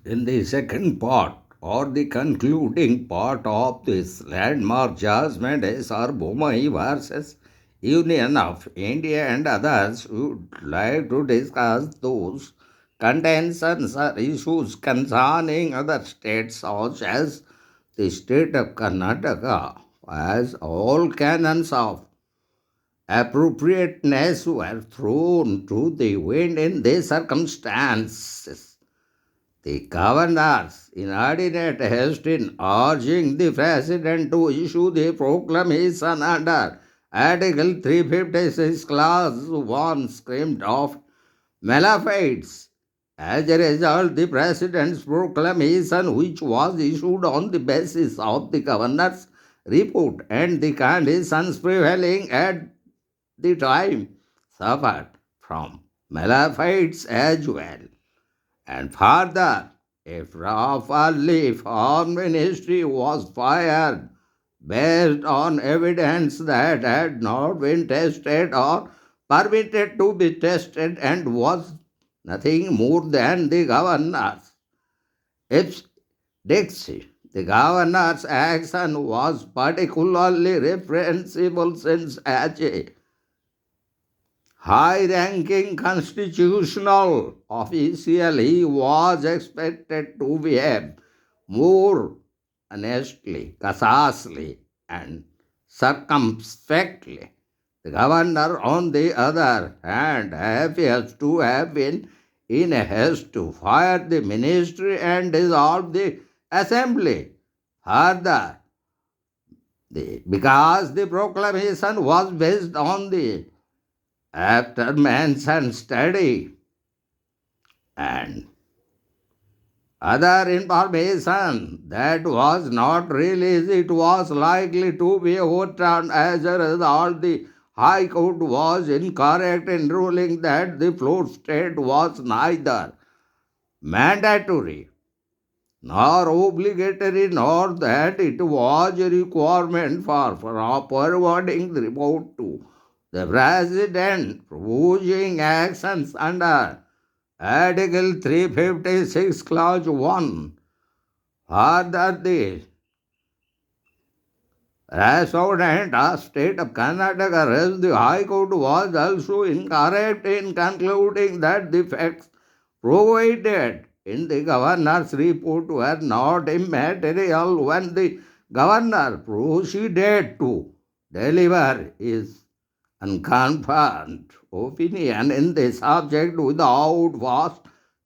In the second part, or the concluding part of this landmark judgment, S.R.Bommai vs. Union of India and others would like to discuss those contentions or issues concerning other states such as the state of Karnataka, as all canons of appropriateness were thrown to the wind in these circumstances. The governor's inordinate haste in urging the President to issue the proclamation under Article 356, Clause 1 screamed of malefits. As a result, the President's proclamation, which was issued on the basis of the governor's report and the conditions prevailing at the time, suffered from malefits as well. And further, a properly formed ministry was fired based on evidence that had not been tested or permitted to be tested and was nothing more than the governor's dixie. The governor's action was particularly reprehensible since as a high-ranking constitutional official, he was expected to behave more honestly, cautiously, and circumspectly. The governor, on the other hand, appears to have been in a haste to fire the ministry and dissolve the assembly. Further, because the proclamation was based on the after mentioned study and other information that was not released, it was likely to be overturned. As a result, the High Court was incorrect in ruling that the floor state was neither mandatory nor obligatory, nor that it was a requirement for forwarding the report to the President, proposing actions under Article 356, Clause 1. Further, the Respondent of State of Karnataka raised the High Court was also incorrect in concluding that the facts provided in the governor's report were not immaterial when the governor proceeded to deliver his unconfirmed opinion in the subject without first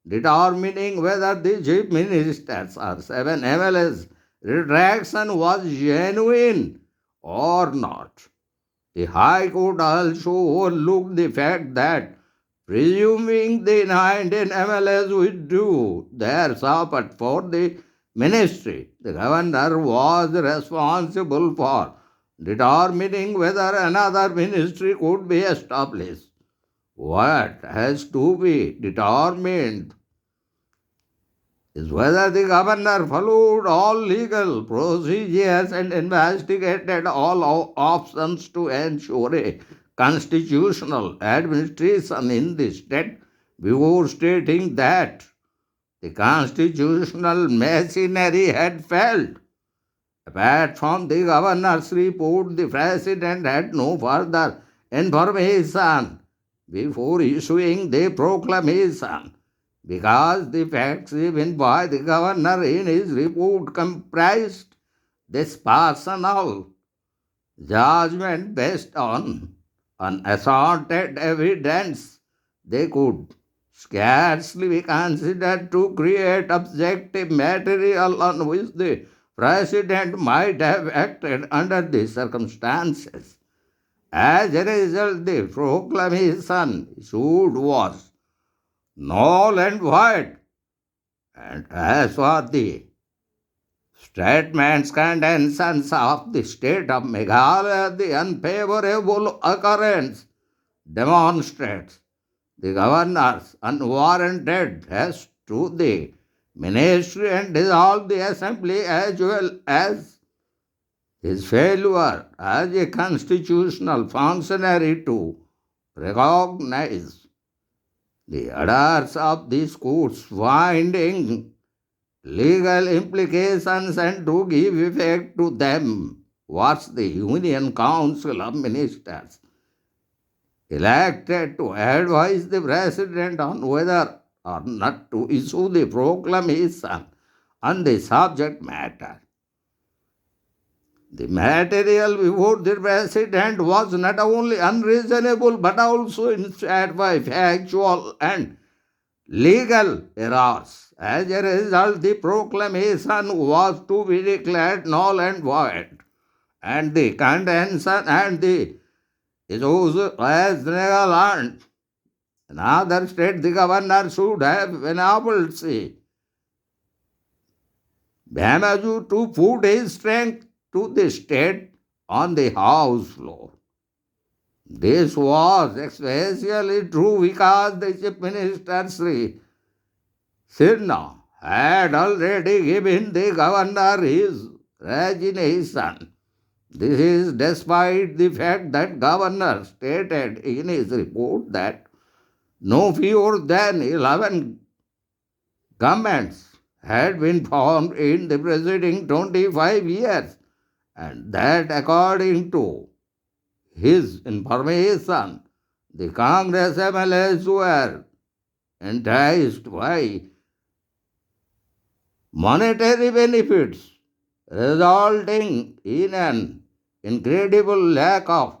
determining whether the chief minister's or 7 MLA's retraction was genuine or not. The High Court also overlooked the fact that, presuming the 19 MLAs withdrew their support for the ministry, the governor was responsible for determining whether another ministry could be established. What has to be determined is whether the governor followed all legal procedures and investigated all options to ensure a constitutional administration in the state before stating that the constitutional machinery had failed. Apart from the governor's report, the president had no further information before issuing the proclamation, because the facts given by the governor in his report comprised this personal judgment based on unasserted evidence. They could scarcely be considered to create objective material on which the President might have acted under these circumstances. As a result, the proclamation issued was null and void. And as for the statements contentions of the state of Meghalaya, the unfavorable occurrence demonstrates the governor's unwarranted haste to the ministry and dissolve the assembly, as well as his failure as a constitutional functionary to recognize the orders of this court's finding legal implications and to give effect to them was the Union Council of Ministers, elected to advise the President on whether or not to issue the proclamation on the subject matter. The material before the President was not only unreasonable but also inspired by factual and legal errors. As a result, the proclamation was to be declared null and void, and the contention and the issues as legal. In other state, the governor should have enabled Bhamaju to put his strength to the state on the house floor. This was especially true because the Chief Minister Sri Sirna had already given the governor his resignation. This is despite the fact that governor stated in his report that no fewer than 11 governments had been formed in the preceding 25 years, and that according to his information, the Congress MLAs were enticed by monetary benefits, resulting in an incredible lack of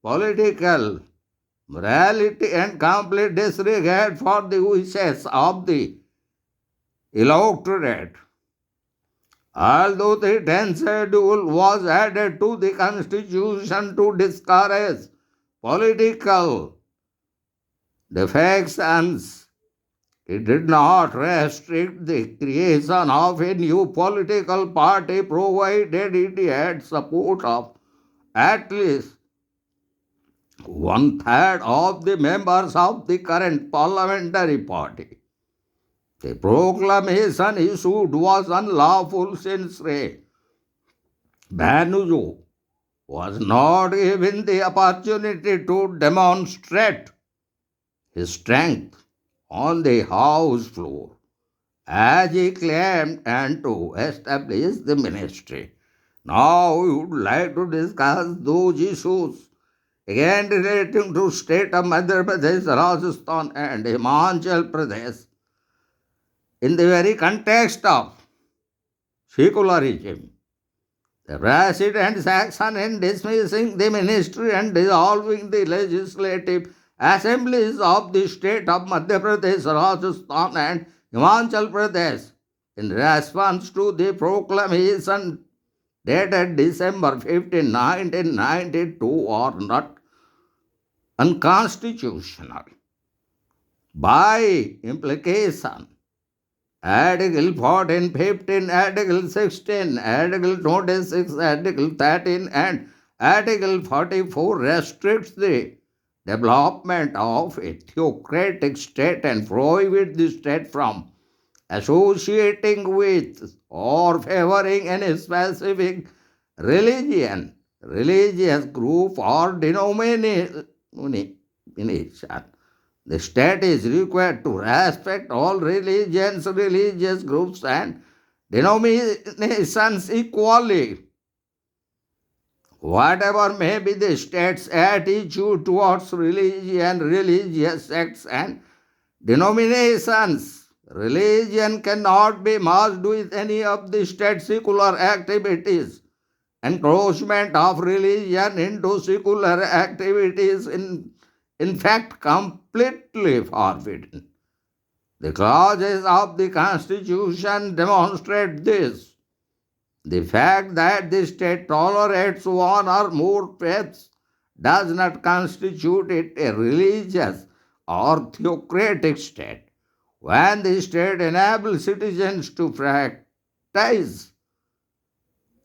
political morality and complete disregard for the wishes of the electorate. Although the 10th schedule was added to the constitution to discourage political defections, it did not restrict the creation of a new political party provided it had support of at least one-third of the members of the current parliamentary party. The proclamation issued was unlawful since Bhanuju was not given the opportunity to demonstrate his strength on the House floor, as he claimed, and to establish the ministry. Now we would like to discuss those issues again relating to state of Madhya Pradesh, Rajasthan and Himachal Pradesh in the very context of secularism. The President's action in dismissing the ministry and dissolving the legislative assemblies of the state of Madhya Pradesh, Rajasthan and Himachal Pradesh in response to the proclamation dated December 15, 1992 are not unconstitutional. By implication, Article 14, 15, Article 16, Article 26, Article 13 and Article 44 restricts the development of a theocratic state and prohibits the state from associating with or favoring any specific religion, religious group or denomination. The state is required to respect all religions, religious groups and denominations equally. Whatever may be the state's attitude towards religion, religious sects and denominations, religion cannot be merged with any of the state's secular activities. Encroachment of religion into secular activities in fact completely forbidden. The clauses of the Constitution demonstrate this. The fact that the state tolerates one or more faiths does not constitute it a religious or theocratic state. When the state enables citizens to practice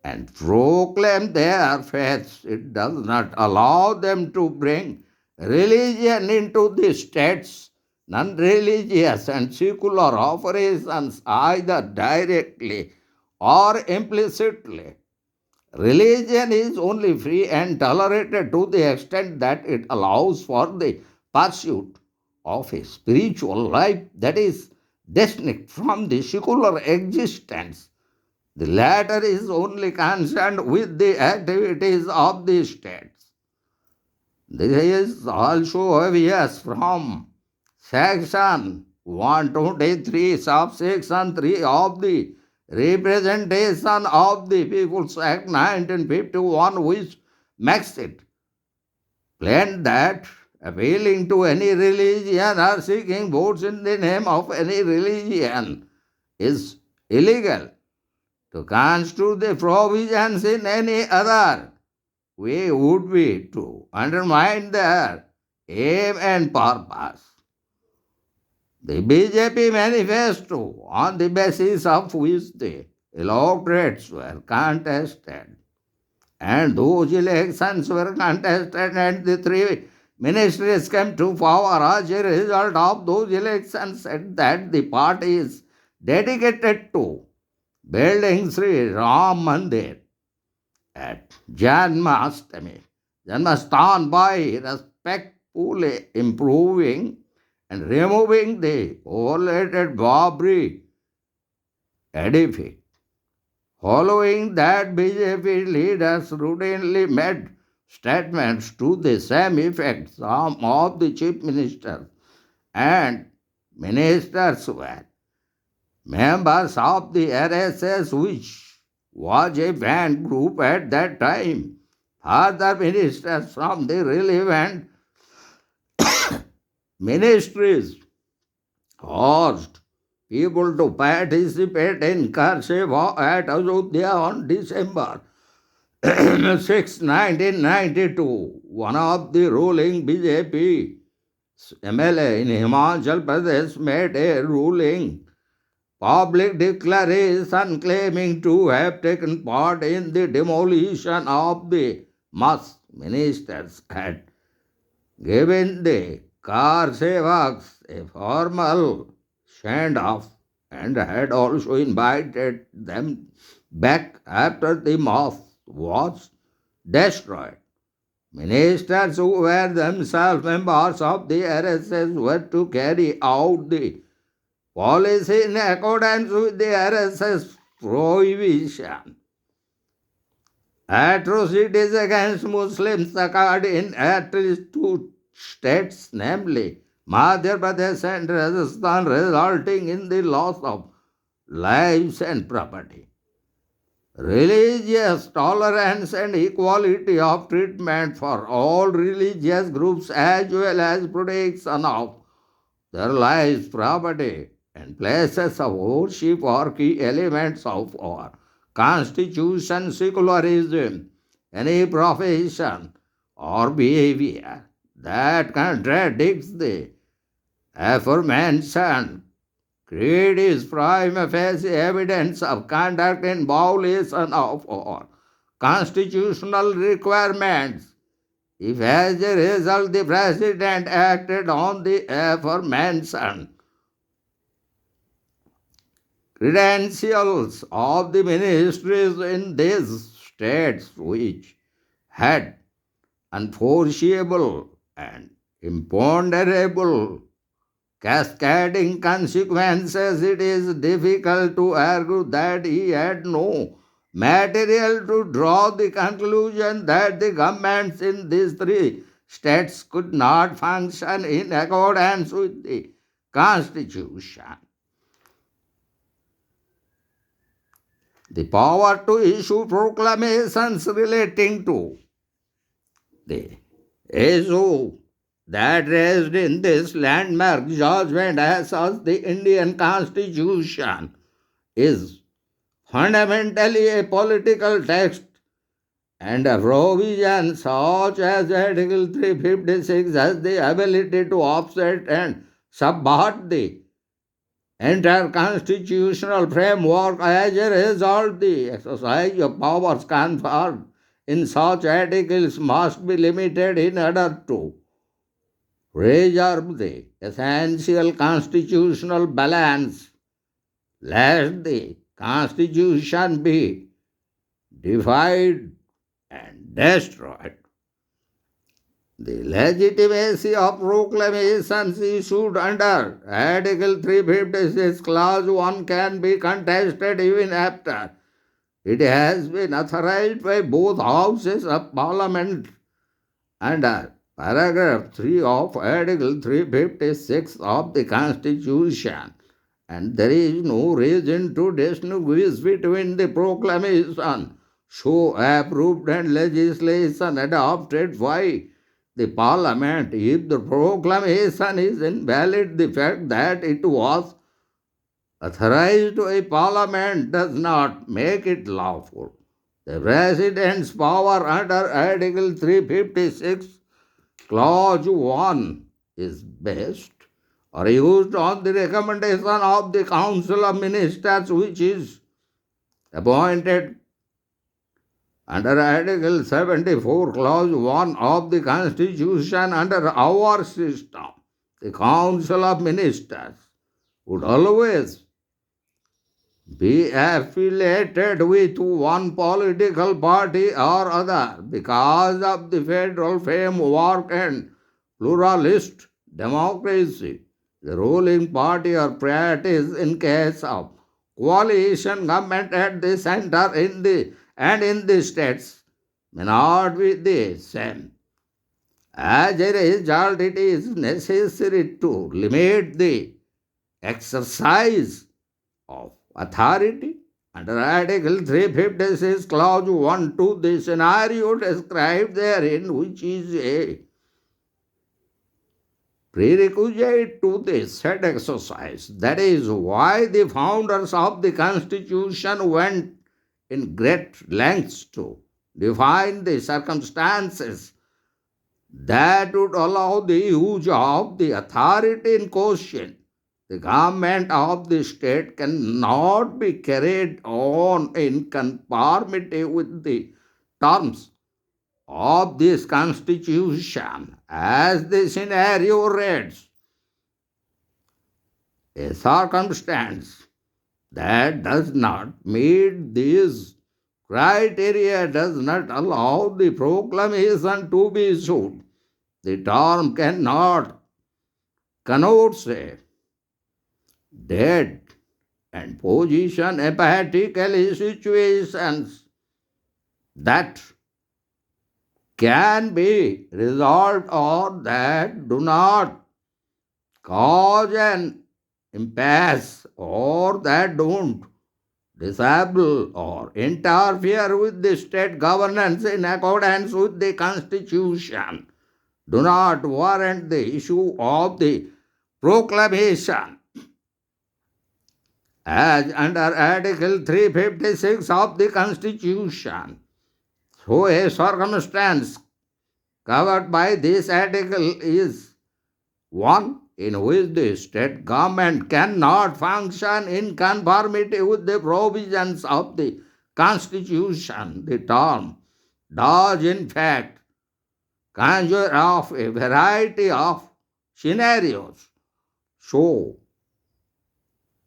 and proclaim their faiths, it does not allow them to bring religion into the state's non-religious and secular operations either directly or implicitly. Religion is only free and tolerated to the extent that it allows for the pursuit of a spiritual life, that is, distinct from the secular existence. The latter is only concerned with the activities of the states. This is also obvious from Section 123, subsection 3 of the Representation of the People's Act 1951, which makes it plain that appealing to any religion or seeking votes in the name of any religion is illegal. To construe the provisions in any other way would be to undermine their aim and purpose. The BJP manifesto, on the basis of which the electorates were contested, and those elections were contested and the three ministries came to power as a result of those elections, said that the party is dedicated to building Sri Ram Mandir at Janmastan by respectfully improving and removing the overrated Babri edifice. Following that, BJP leaders routinely made statements to the same effect. Some of the chief ministers and ministers were members of the RSS, which was a fan group at that time. Further ministers from the relevant ministries urged people to participate in Kar Seva at Ayodhya on December 6, 1992. One of the ruling BJP MLA in Himachal Pradesh made a ruling public declaration claiming to have taken part in the demolition of the mosque. Ministers had given the car sevaks a formal send-off and had also invited them back after the mosque was destroyed. Ministers who were themselves members of the RSS were to carry out the policy in accordance with the RSS prohibition. Atrocities against Muslims occurred in at least two states, namely Madhya Pradesh and Rajasthan, resulting in the loss of lives and property. Religious tolerance and equality of treatment for all religious groups, as well as protection of their lives, property, and places of worship are key elements of our constitution. Secularism, any profession or behavior that contradicts the aforementioned creed is prima facie evidence of conduct in violation of our constitutional requirements. If as a result the President acted on the aforementioned credentials of the ministries in these states, which had unforeseeable and imponderable cascading consequences, it is difficult to argue that he had no material to draw the conclusion that the governments in these three states could not function in accordance with the Constitution. The power to issue proclamations relating to the issue that raised in this landmark judgment as such the Indian Constitution is fundamentally a political text, and a provision such as Article 356 has the ability to offset and subvert the entire constitutional framework. As a result, the exercise of powers conferred in such articles must be limited in order to preserve the essential constitutional balance, lest the Constitution be defied and destroyed. The legitimacy of proclamations issued under Article 356, Clause 1 can be contested even after it has been authorized by both houses of Parliament under paragraph 3 of Article 356 of the Constitution, and there is no reason to distinguish between the proclamation so approved and legislation adopted by the Parliament. If the proclamation is invalid, the fact that it was authorized by Parliament does not make it lawful. The President's power under Article 356, Clause 1 is based or used on the recommendation of the Council of Ministers, which is appointed under Article 74, Clause 1 of the Constitution. Under our system, the Council of Ministers would always be affiliated with one political party or other because of the federal framework and pluralist democracy. The ruling party or practice in case of coalition government at the center and in the states may not be the same. As a result, it is necessary to limit the exercise of authority under Article 356, Clause 1 to the scenario described therein, which is a prerequisite to the said exercise. That is why the founders of the Constitution went in great lengths to define the circumstances that would allow the use of the authority in question. The government of the state cannot be carried on in conformity with the terms of this Constitution as the scenario reads. A circumstance that does not meet these criteria does not allow the proclamation to be issued. The term connotes a dead and position apathetically situations that can be resolved or that do not cause an impasse or that don't disable or interfere with the state governance in accordance with the Constitution, do not warrant the issue of the proclamation. As under Article 356 of the Constitution, so a circumstance covered by this article is one in which the state government cannot function in conformity with the provisions of the Constitution. The term does in fact conjure up a variety of scenarios. So,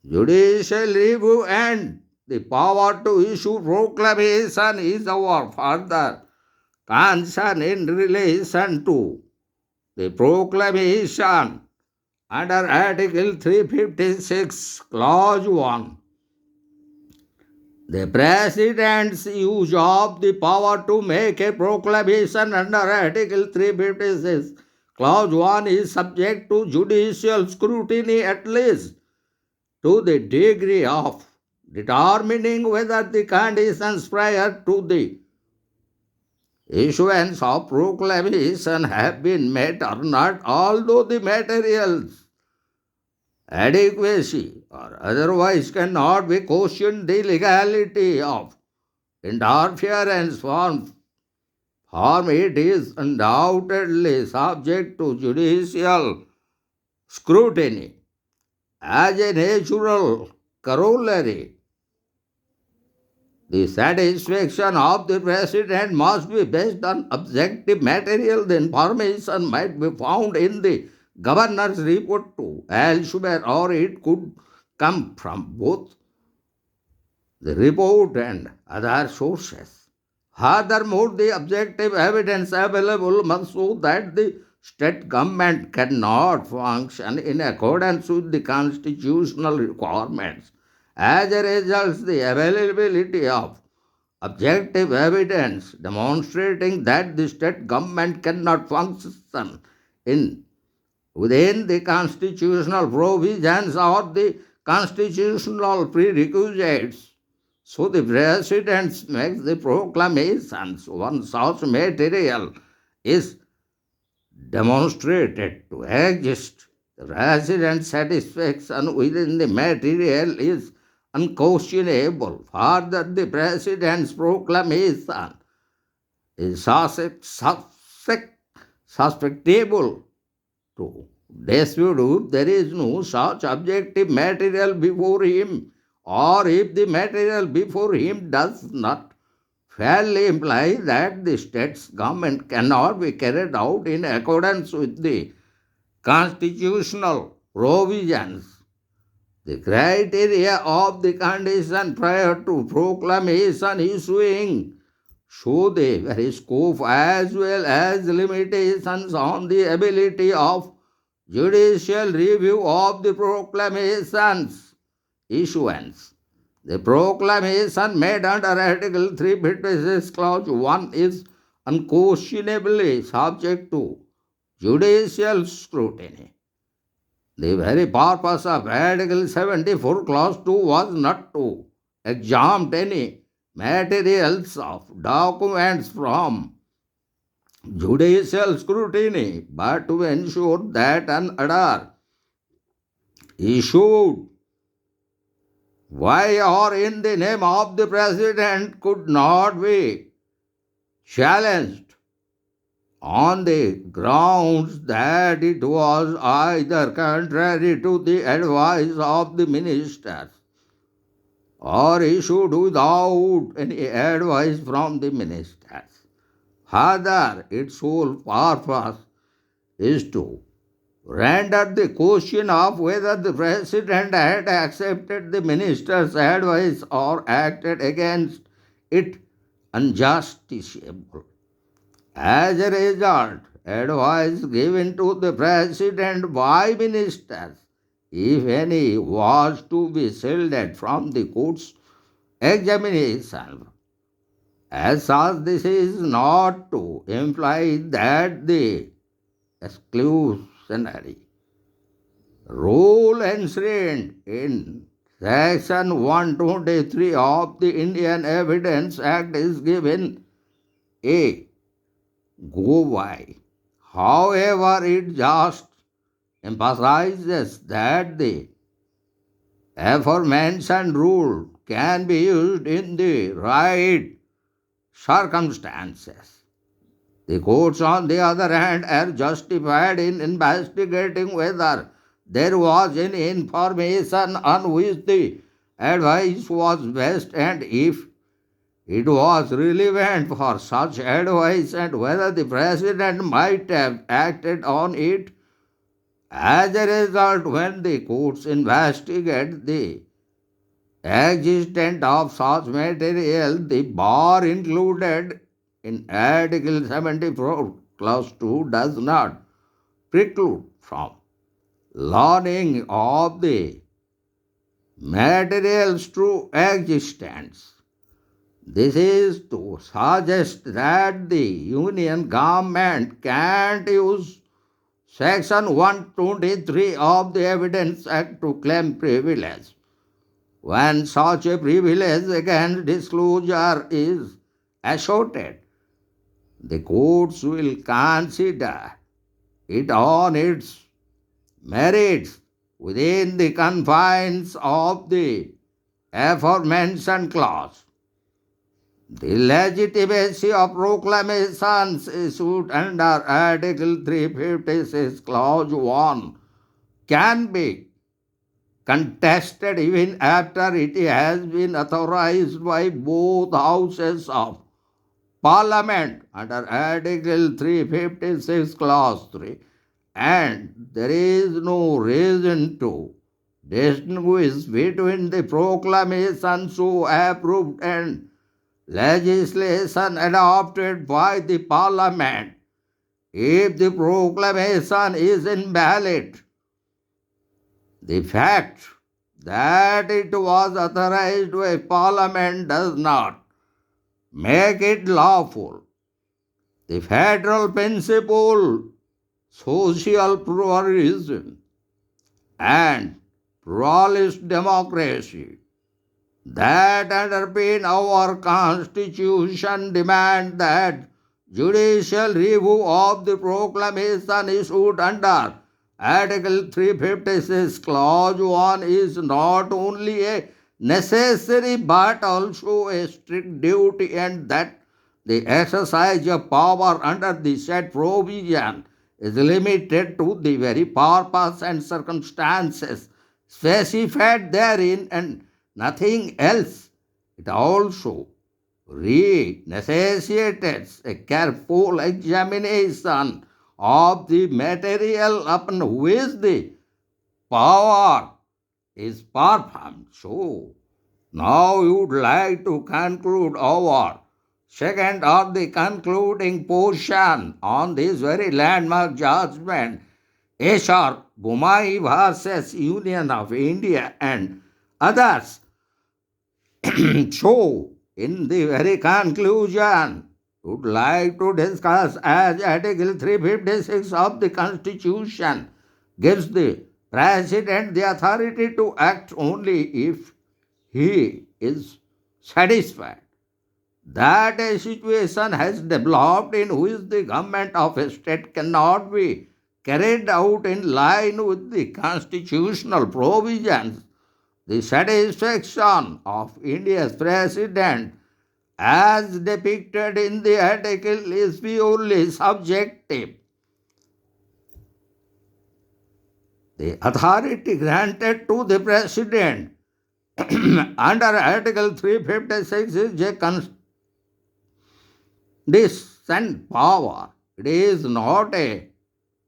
judicial review and the power to issue proclamation is our further concern in relation to the proclamation under Article 356, Clause 1. The President's use of the power to make a proclamation under Article 356, Clause 1 is subject to judicial scrutiny at least to the degree of determining whether the conditions prior to the issuance of proclamation have been met or not, although the materials adequacy or otherwise cannot be questioned. The legality of interference from it is undoubtedly subject to judicial scrutiny. As a natural corollary, the satisfaction of the President must be based on objective material. The information might be found in the Governor's report too, elsewhere, or it could come from both the report and other sources. Furthermore, the objective evidence available must show that the state government cannot function in accordance with the constitutional requirements. As a result, the availability of objective evidence demonstrating that the state government cannot function in within the constitutional provisions or the constitutional prerequisites. So the President makes the proclamations. One such material is demonstrated to exist. The President's satisfaction within the material is unquestionable. Further, the President's proclamation is susceptible to dispute if there is no such objective material before him, or if the material before him does not fairly imply that the state's government cannot be carried out in accordance with the constitutional provisions. The criteria of the condition prior to proclamation issuing show the very scope as well as limitations on the ability of judicial review of the proclamation's issuance. The proclamation made under Article 356 Clause 1 is unquestionably subject to judicial scrutiny. The very purpose of Article 74 Clause 2 was not to exempt any materials of documents from judicial scrutiny, but to ensure that an order issued by or in the name of the President could not be challenged on the grounds that it was either contrary to the advice of the ministers or issued without any advice from the ministers. Further, its sole purpose is to render the question of whether the President had accepted the minister's advice or acted against it unjusticiable. As a result, advice given to the President by ministers, if any, was to be shielded from the court's examination. As such, this is not to imply that the exclusionary rule enshrined in Section 123 of the Indian Evidence Act is given a go by. However, it just emphasizes that the aforementioned rule can be used in the right circumstances. The courts, on the other hand, are justified in investigating whether there was any information on which the advice was based, and if it was relevant for such advice, and whether the President might have acted on it. As a result, when the courts investigate the existence of such material, the bar included in Article 74, Clause 2 does not preclude from learning of the material's true existence. This is to suggest that the Union government can't use Section 123 of the Evidence Act to claim privilege when such a privilege against disclosure is asserted. The courts will consider it on its merits within the confines of the aforementioned clause. The legitimacy of proclamations issued under Article 356 Clause 1 can be contested even after it has been authorized by both houses of Parliament under Article 356 Clause 3, and there is no reason to distinguish between the proclamation so approved and legislation adopted by the Parliament if the proclamation is invalid. The fact that it was authorized by Parliament does not make it lawful. The federal principle, social pluralism, and pluralist democracy that underpin our Constitution demand that judicial review of the proclamation issued under Article 356 Clause 1 is not only a necessary but also a strict duty, and that the exercise of power under the said provision is limited to the very purpose and circumstances specified therein and nothing else. It also necessitates a careful examination of the material upon which the power is performed. So, now you would like to conclude our second or the concluding portion on this very landmark judgment, S.R.Bommai vs. Union of India and others. So, in the very conclusion, would like to discuss as Article 356 of the Constitution gives the President the authority to act only if he is satisfied that a situation has developed in which the government of a state cannot be carried out in line with the constitutional provisions. The satisfaction of India's president as depicted in the article is purely subjective. The authority granted to the president under Article 356 is a conditioned power. It is not a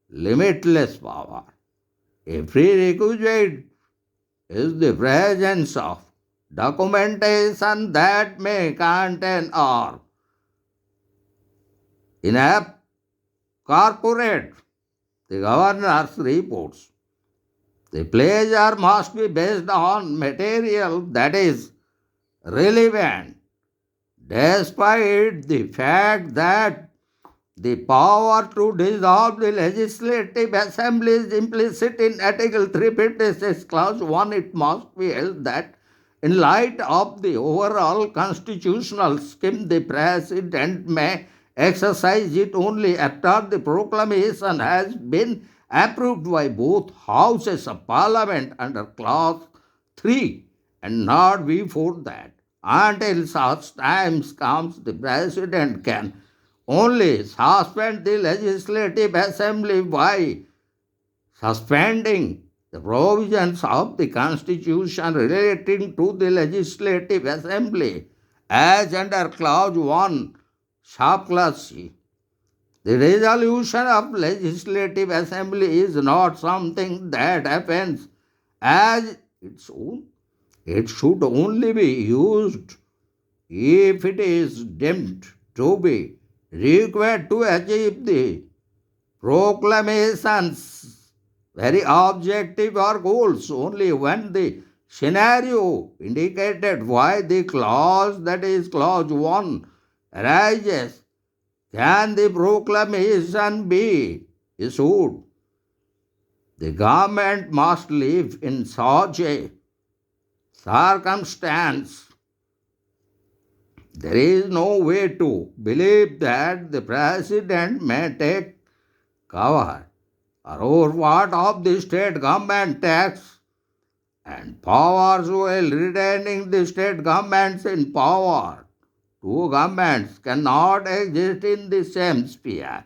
limitless power. A prerequisite is the presence of documentation that may contain or incorporate the governor's reports. The pleasure must be based on material that is relevant, despite the fact that the power to dissolve the Legislative Assembly is implicit in Article 356 Clause 1. It must be held that in light of the overall constitutional scheme, the President may exercise it only after the proclamation has been approved by both houses of Parliament under Clause 3 and not before that. Until such times comes, the President can only suspend the Legislative Assembly by suspending the provisions of the Constitution relating to the Legislative Assembly as under Clause 1, subclause C. The resolution of Legislative Assembly is not something that happens as its own. It should only be used if it is deemed to be required to achieve the proclamation's very objective or goals. Only when the scenario indicated by the clause, that is Clause 1, arises can the proclamation be issued. The government must live in such a circumstance. There is no way to believe that the President may take cover or what of the state government tax and powers while retaining the state governments in power. Two governments cannot exist in the same sphere.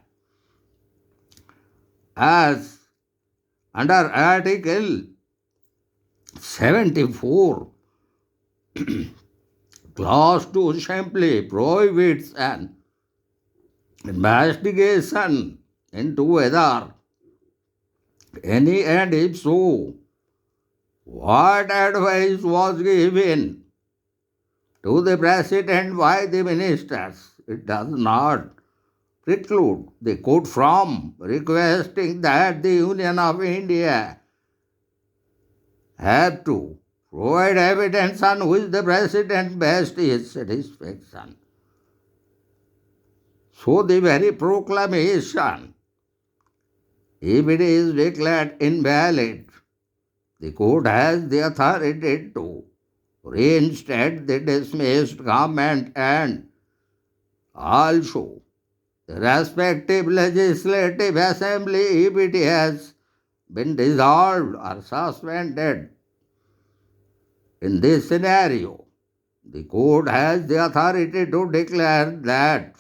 As under Article 74, Clause 2 simply prohibits an investigation into whether any, and if so, what advice was given to the President by the ministers. It does not preclude the court from requesting that the Union of India have to provide evidence on which the President based his satisfaction. So the very proclamation, if it is declared invalid, the court has the authority to reinstate the dismissed government and also the respective legislative assembly if it has been dissolved or suspended. In this scenario, the court has the authority to declare that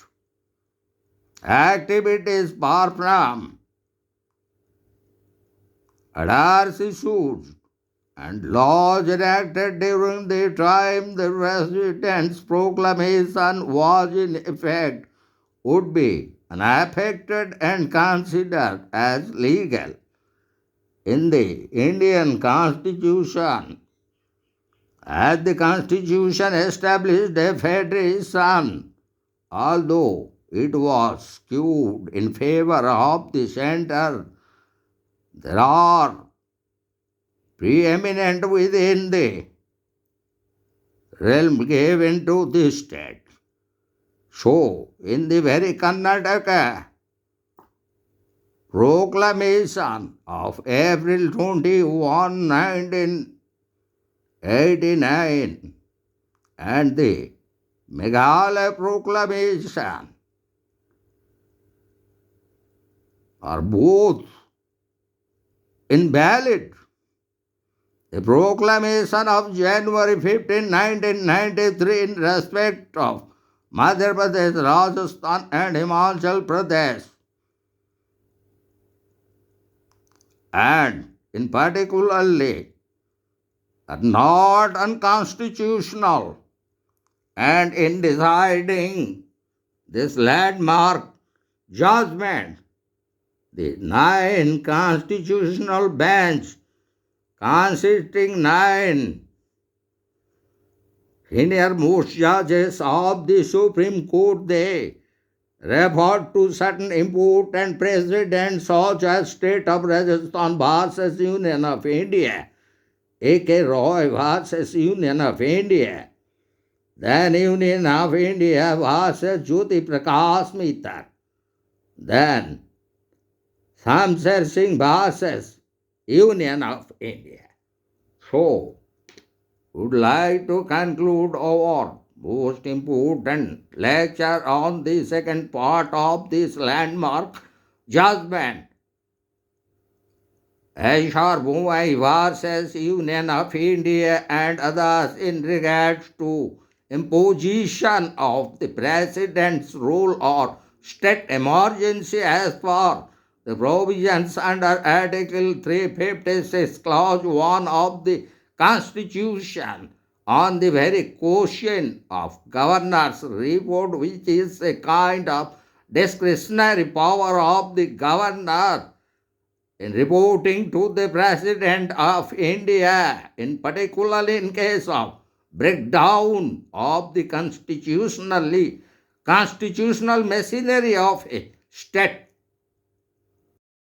activities performed, orders issued, and laws enacted during the time the President's proclamation was in effect would be unaffected and considered as legal. In the Indian Constitution, as the Constitution established a federation, although it was skewed in favor of the center, there are preeminent within the realm given to the state. So, in the very Karnataka proclamation of April 21, 1989 and the Meghalaya proclamation are both invalid. The proclamation of January 15, 1993 in respect of Madhya Pradesh, Rajasthan and Himachal Pradesh, and in particularly are not unconstitutional, and in deciding this landmark judgment, the 9 constitutional bench consisting 9 senior-most judges of the Supreme Court, they referred to certain important precedents such as State of Rajasthan vs. Union of India, A.K. Roy vs. Union of India, then Union of India vs. Jyoti Prakash Mittal, then Shamsher Singh vs. Union of India. So, would like to conclude our most important lecture on the second part of this landmark judgment. S.R.Bommai vs. Union of India and others in regards to imposition of the President's rule or state emergency as per the provisions under Article 356, Clause 1 of the Constitution on the very question of Governor's report, which is a kind of discretionary power of the Governor in reporting to the President of India, in particular in case of breakdown of the constitutional machinery of a state.